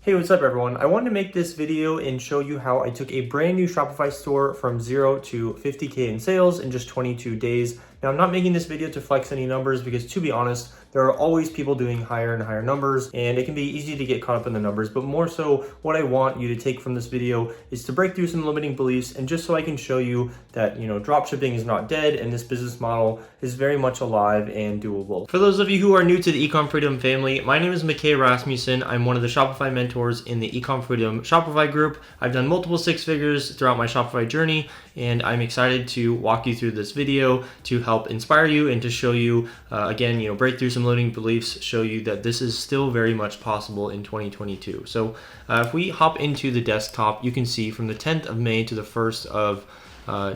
Hey, what's up everyone? I wanted to make this video and show you how I took a brand new Shopify store from 0 to 50K in sales in just 22 days. Now, I'm not making this video to flex any numbers because, to be honest, there are always people doing higher and higher numbers, and it can be easy to get caught up in the numbers. But more so, what I want you to take from this video is to break through some limiting beliefs, and just so I can show you that, dropshipping is not dead and this business model is very much alive and doable. For those of you who are new to the Ecom Freedom family, my name is McCay Rasmussen. I'm one of the Shopify mentors in the Ecom Freedom Shopify group. I've done multiple six figures throughout my Shopify journey, and I'm excited to walk you through this video to help inspire you and to show you, again, break through some limiting beliefs, show you that this is still very much possible in 2022. So if we hop into the desktop, you can see from the 10th of May to the 1st of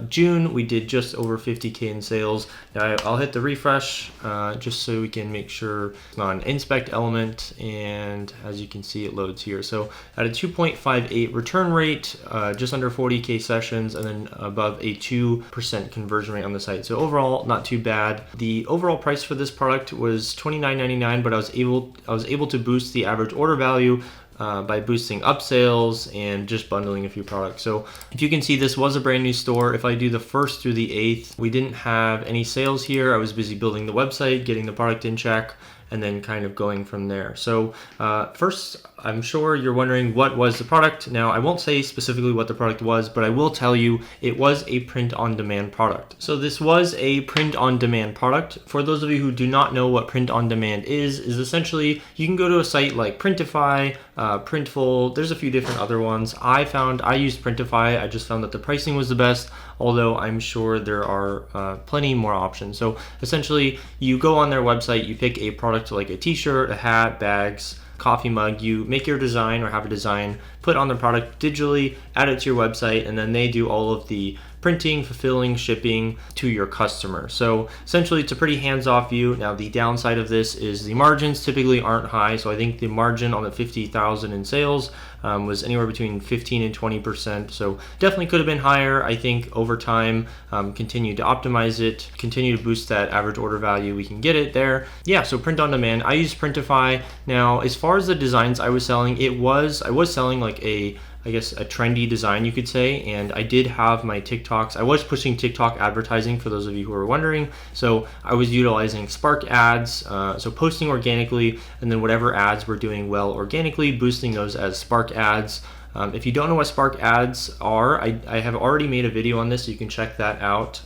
June, we did just over 50K in sales. Now I'll hit the refresh just so we can make sure it's not an inspect element, and as you can see, it loads here. So at a 2.58 return rate, just under 40K sessions, and then above a 2% conversion rate on the site. So overall, not too bad. The overall price for this product was $29.99, but I was able to boost the average order value by boosting upsales and just bundling a few products. So if you can see, this was a brand new store. If I do the 1st through the 8th, we didn't have any sales here. I was busy building the website, getting the product in check, and then kind of going from there. So first, I'm sure you're wondering, what was the product? Now, I won't say specifically what the product was, but I will tell you it was a print-on-demand product. So this was a print-on-demand product. For those of you who do not know what print-on-demand is essentially you can go to a site like Printify, Printful. There's a few different other ones. I used Printify. I just found that the pricing was the best, although I'm sure there are plenty more options. So essentially, you go on their website, you pick a product like a t-shirt, a hat, bags, coffee mug, you make your design or have a design, put on the product digitally, add it to your website, and then they do all of the printing, fulfilling, shipping to your customer. So essentially, it's a pretty hands-off view. Now, the downside of this is the margins typically aren't high. So I think the margin on the 50,000 in sales was anywhere between 15 and 20%. So definitely could have been higher. I think over time, continue to optimize it, continue to boost that average order value. We can get it there. Yeah, so print on demand. I use Printify. Now, as far as the designs I was selling, I was selling like a trendy design, you could say, and I did have my TikToks. I was pushing TikTok advertising, for those of you who are wondering. So I was utilizing Spark ads, so posting organically, and then whatever ads were doing well organically, boosting those as Spark ads. If you don't know what Spark ads are, I have already made a video on this, so you can check that out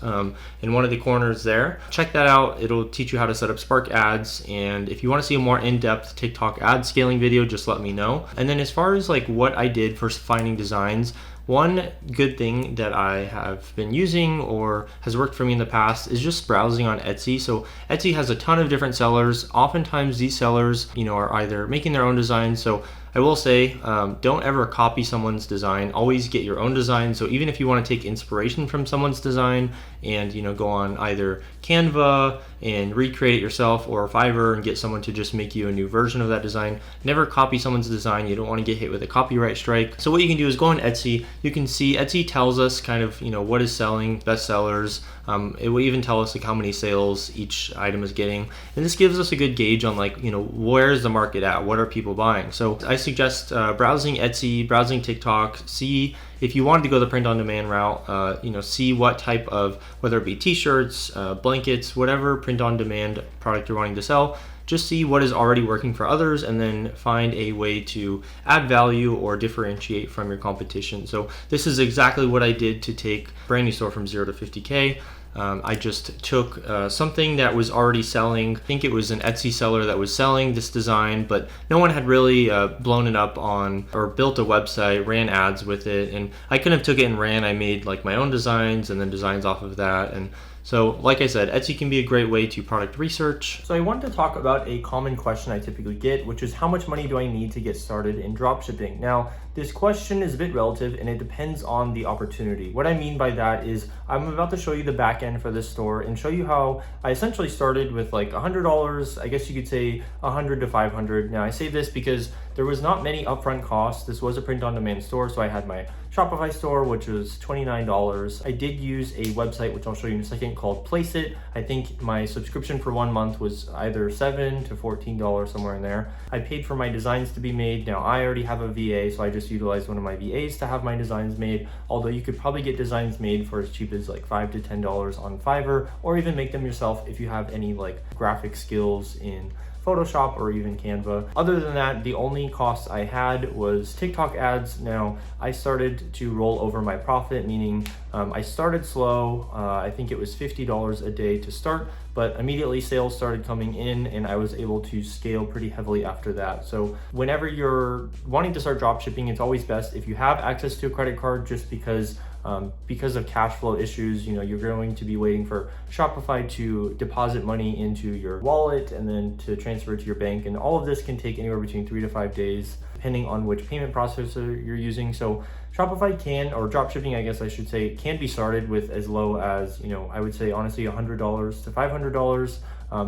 in one of the corners there. Check that out. It'll teach you how to set up Spark ads, and if you want to see a more in-depth TikTok ad scaling video, just let me know. And then as far as like what I did for finding designs, one good thing that I have been using or has worked for me in the past is just browsing on Etsy. So Etsy has a ton of different sellers. Oftentimes these sellers, are either making their own designs. So I will say, don't ever copy someone's design. Always get your own design. So even if you want to take inspiration from someone's design and go on either Canva and recreate it yourself, or Fiverr and get someone to just make you a new version of that design, never copy someone's design. You don't want to get hit with a copyright strike. So what you can do is go on Etsy. You can see Etsy tells us kind of what is selling, best sellers. It will even tell us like how many sales each item is getting, and this gives us a good gauge on where's the market at, what are people buying. So I suggest browsing Etsy, browsing TikTok, see if you wanted to go the print-on-demand route, see what type of, whether it be t-shirts, blankets, whatever print-on-demand product you're wanting to sell, just see what is already working for others and then find a way to add value or differentiate from your competition. So this is exactly what I did to take a brand new store from 0 to 50K. I just took something that was already selling. I think it was an Etsy seller that was selling this design, but no one had really blown it up on or built a website, ran ads with it, and I kind of took it and ran. I made like my own designs and then designs off of that. And so like I said, Etsy can be a great way to product research. So I wanted to talk about a common question I typically get, which is how much money do I need to get started in dropshipping? Now, this question is a bit relative and it depends on the opportunity. What I mean by that is I'm about to show you the back end for this store and show you how I essentially started with like $100, I guess you could say $100 to $500. Now I say this because there was not many upfront costs. This was a print-on-demand store, so I had my Shopify store, which was $29. I did use a website, which I'll show you in a second, called Placeit. I think my subscription for 1 month was either $7 to $14, somewhere in there. I paid for my designs to be made. Now I already have a VA, so I just utilized one of my VAs to have my designs made, although you could probably get designs made for as cheap as like $5 to $10 on Fiverr, or even make them yourself if you have any like graphic skills in Photoshop or even Canva. Other than that, the only costs I had was TikTok ads. Now, I started to roll over my profit, meaning I started slow. I think it was $50 a day to start, but immediately sales started coming in and I was able to scale pretty heavily after that. So whenever you're wanting to start dropshipping, it's always best if you have access to a credit card, just because of cash flow issues, you're going to be waiting for Shopify to deposit money into your wallet and then to transfer it to your bank. And all of this can take anywhere between 3 to 5 days, depending on which payment processor you're using. So Shopify can, or dropshipping, I guess I should say, can be started with as low as, I would say honestly $100 to $500.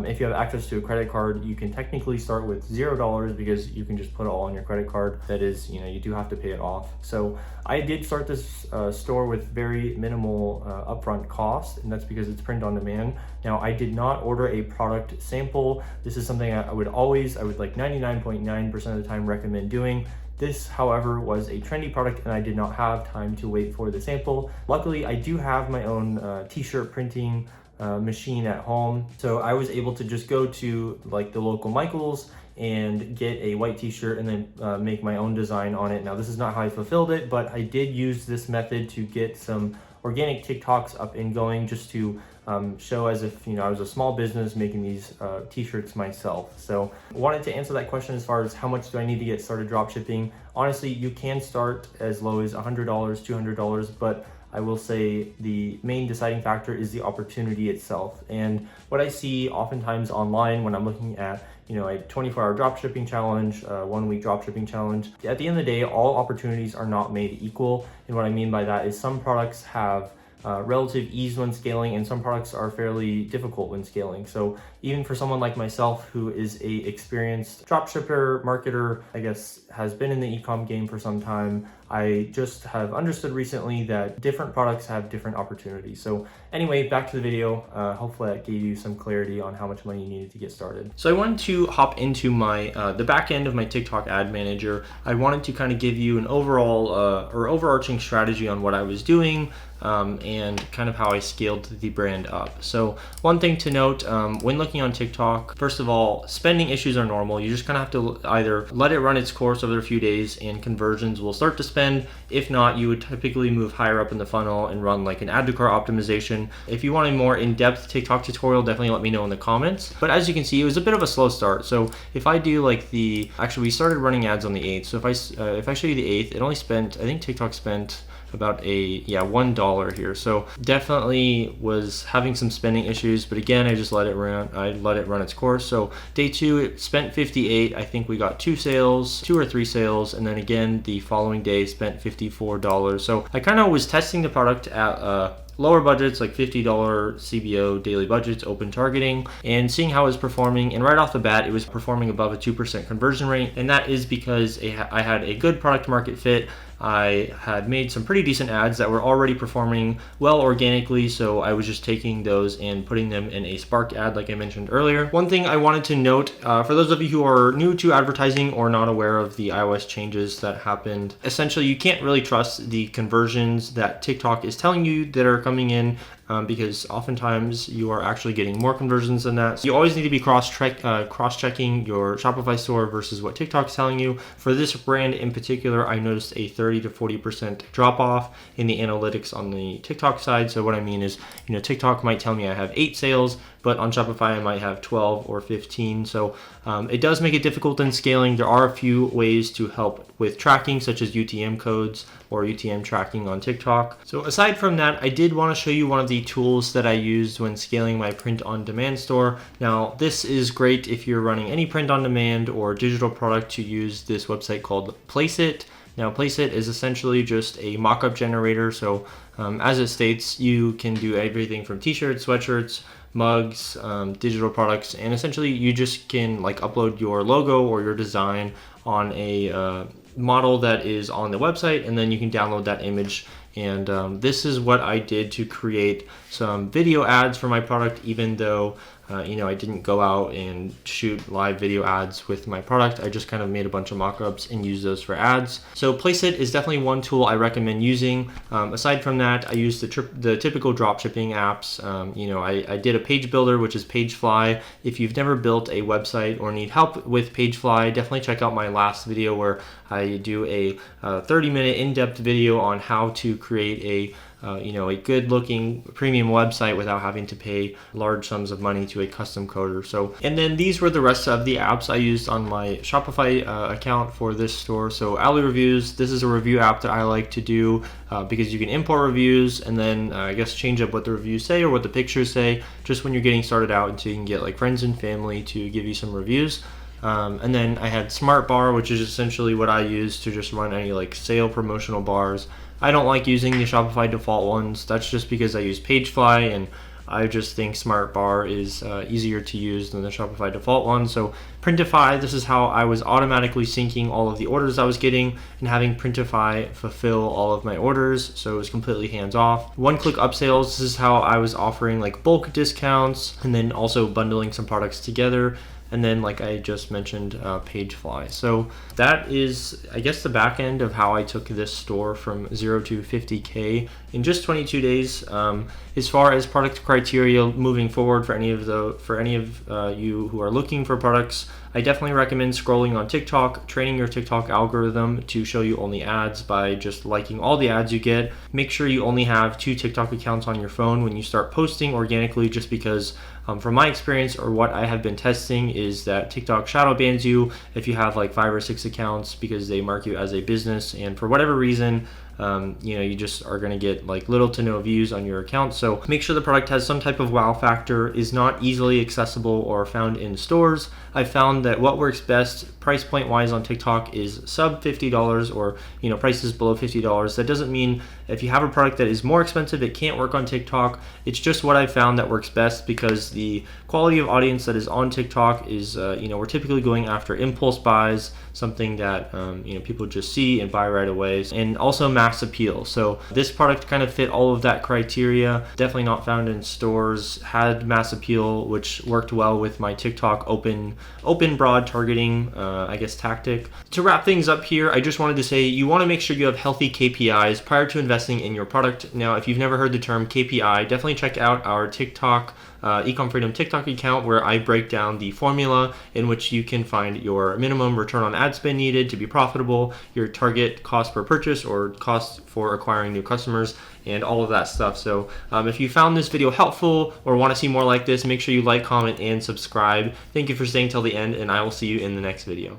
If you have access to a credit card, you can technically start with $0 because you can just put it all on your credit card. That is, you do have to pay it off. So I did start this store with very minimal upfront cost, and that's because it's print on demand. Now, I did not order a product sample. This is something I would like 99.9% of the time recommend doing. This, however, was a trendy product and I did not have time to wait for the sample. Luckily, I do have my own t-shirt printing machine at home. So I was able to just go to like the local Michael's and get a white t-shirt and then make my own design on it. Now, this is not how I fulfilled it, but I did use this method to get some organic TikToks up and going, just to show as if I was a small business making these t-shirts myself. So I wanted to answer that question as far as how much do I need to get started dropshipping. Honestly, you can start as low as $100, $200, but I will say the main deciding factor is the opportunity itself. And what I see oftentimes online when I'm looking at a 24-hour dropshipping challenge, 1 week dropshipping challenge, at the end of the day, all opportunities are not made equal. And what I mean by that is some products have relative ease when scaling, and some products are fairly difficult when scaling. So even for someone like myself, who is a experienced dropshipper, marketer, I guess has been in the ecom game for some time, I just have understood recently that different products have different opportunities. So anyway, back to the video. Hopefully that gave you some clarity on how much money you needed to get started. So I wanted to hop into my the back end of my TikTok ad manager. I wanted to kind of give you an overall or overarching strategy on what I was doing, and kind of how I scaled the brand up. So one thing to note when looking on TikTok, first of all, spending issues are normal. You just kind of have to either let it run its course over a few days and conversions will start to spend. If not, you would typically move higher up in the funnel and run like an add to cart optimization. If you want a more in-depth TikTok tutorial, definitely let me know in the comments. But as you can see, it was a bit of a slow start. So if I do like actually we started running ads on the 8th. So if I show you the 8th, it only spent, I think TikTok spent about $1 here. So definitely was having some spending issues, but again, I just let it run its course. So day 2, it spent 58. I think we got 2 or 3 sales, and then again the following day spent $54. So I kind of was testing the product at lower budgets, like $50 CBO daily budgets, open targeting, and seeing how it was performing. And right off the bat, it was performing above a 2% conversion rate. And that is because I had a good product market fit. I had made some pretty decent ads that were already performing well organically, so I was just taking those and putting them in a Spark ad like I mentioned earlier. One thing I wanted to note, for those of you who are new to advertising or not aware of the iOS changes that happened, essentially you can't really trust the conversions that TikTok is telling you that are coming in, because oftentimes you are actually getting more conversions than that. So you always need to be cross-checking your Shopify store versus what TikTok's telling you. For this brand in particular, I noticed a 30 to 40% drop off in the analytics on the TikTok side. So what I mean is, TikTok might tell me I have 8 sales, but on Shopify I might have 12 or 15. So it does make it difficult in scaling. There are a few ways to help with tracking, such as UTM codes or UTM tracking on TikTok. So aside from that, I did want to show you one of the tools that I used when scaling my print-on-demand store. Now, this is great if you're running any print-on-demand or digital product to use this website called Placeit. Now, Placeit is essentially just a mockup generator. So as it states, you can do everything from t-shirts, sweatshirts, mugs, digital products, and essentially you just can like upload your logo or your design on a model that is on the website, and then you can download that image. And this is what I did to create some video ads for my product, even though I didn't go out and shoot live video ads with my product. I just kind of made a bunch of mockups and used those for ads. So Placeit is definitely one tool I recommend using. Aside from that, I use the typical dropshipping apps. I did a page builder, which is Pagefly. If you've never built a website or need help with Pagefly, definitely check out my last video where I do a 30-minute in-depth video on how to create a good looking premium website without having to pay large sums of money to a custom coder. And then these were the rest of the apps I used on my Shopify account for this store. So Ally Reviews, this is a review app that I like to do because you can import reviews and then I guess change up what the reviews say or what the pictures say just when you're getting started out, until you can get like friends and family to give you some reviews. And then I had Smart Bar, which is essentially what I use to just run any like sale promotional bars. I don't like using the Shopify default ones. That's just because I use Pagefly, and I just think Smart Bar is easier to use than the Shopify default one. So Printify, this is how I was automatically syncing all of the orders I was getting and having Printify fulfill all of my orders. So it was completely hands off. One-click upsells, this is how I was offering like bulk discounts and then also bundling some products together. And then, like I just mentioned, Pagefly. So that is, I guess, the back end of how I took this store from 0 to 50K in just 22 days. As far as product criteria moving forward for any of you who are looking for products, I definitely recommend scrolling on TikTok, training your TikTok algorithm to show you only ads by just liking all the ads you get. Make sure you only have 2 TikTok accounts on your phone when you start posting organically, just because from my experience or what I have been testing is that TikTok shadow bans you if you have like 5 or 6 accounts because they mark you as a business, and for whatever reason you just are going to get like little to no views on your account. So make sure the product has some type of wow factor, is not easily accessible or found in stores. I found that what works best price point wise on TikTok is sub $50 or prices below $50. That doesn't mean if you have a product that is more expensive it can't work on TikTok. It's just what I found that works best, because the quality of audience that is on TikTok is we're typically going after impulse buys, something that people just see and buy right away, and also mass appeal. So this product kind of fit all of that criteria. Definitely not found in stores, had mass appeal, which worked well with my TikTok open broad targeting tactic. To wrap things up here, I just wanted to say you want to make sure you have healthy KPIs prior to investing in your product. Now, if you've never heard the term KPI, definitely check out our TikTok Ecom Freedom TikTok account, where I break down the formula in which you can find your minimum return on ad spend needed to be profitable, your target cost per purchase or cost for acquiring new customers, and all of that stuff. So if you found this video helpful or want to see more like this, make sure you like, comment, and subscribe. Thank you for staying till the end, and I will see you in the next video.